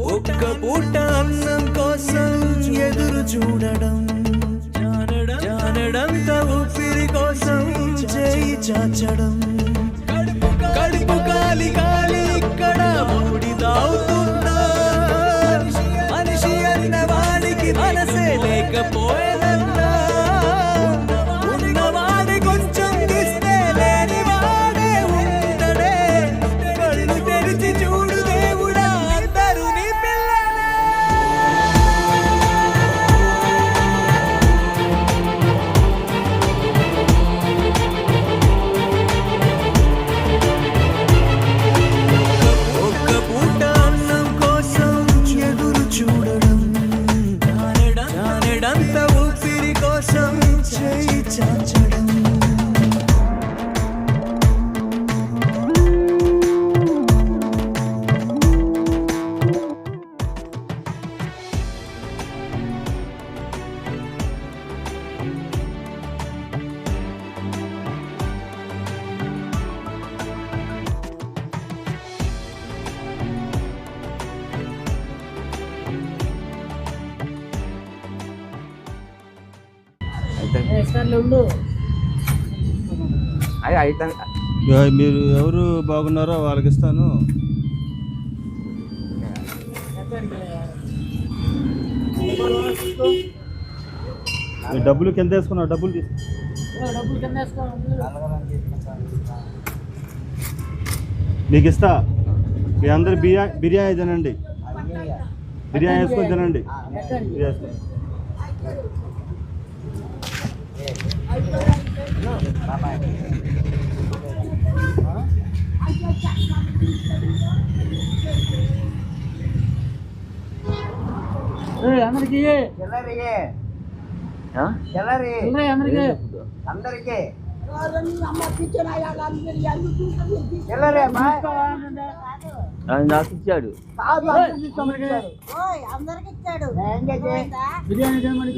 ఒక్క పూట అన్నం కోసం ఎదురు చూడడం, జానడంత ఊపిరి కోసం చేయి చాచడం, కడుపు కాలి కాలి ఇక్కడ మూడి తాగుతున్నా, మనిషి అన్న వాడికి మనసే లేకపోయేదన్నా, ఉన్నవాడి కొంచెం ఇస్తే లేని వాడే ఉండడే, కళ్ళు తెరిచి చూడు దేవుడా అందరూ నీ పిల్లలే. ఒక్క పూట అన్నం కోసం ఎదురు చూడడం, జానడంత ఊపిరి కోసం చేయి చాచడం. మీరు ఎవరు బాగున్నారో వాళ్ళకి ఇస్తాను. డబ్బులు కింద వేసుకున్నా, డబ్బులు మీకు ఇస్తా. మీ అందరు బిర్యానీ తినండి, బిర్యానీ వేసుకొని తినండి. అందరికి అందరికి నాకు ఇచ్చాడు,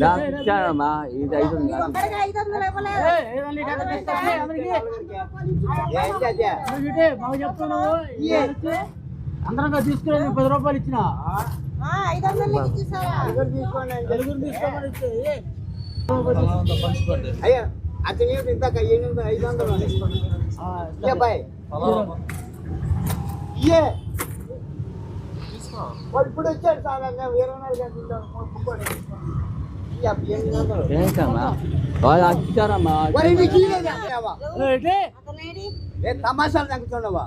నాకు ఇచ్చాడమ్మా. ఇది 500 అందరంగా తీసుకుని 10 రూపాయలు ఇచ్చిన 500 అయ్యా అతని ఇంతక 500 బాయ్ ఇప్పుడు వచ్చాడు సార్. 24 గంటలు ఇచ్చారమ్మా. తమాషాలు తగ్గుతుండవా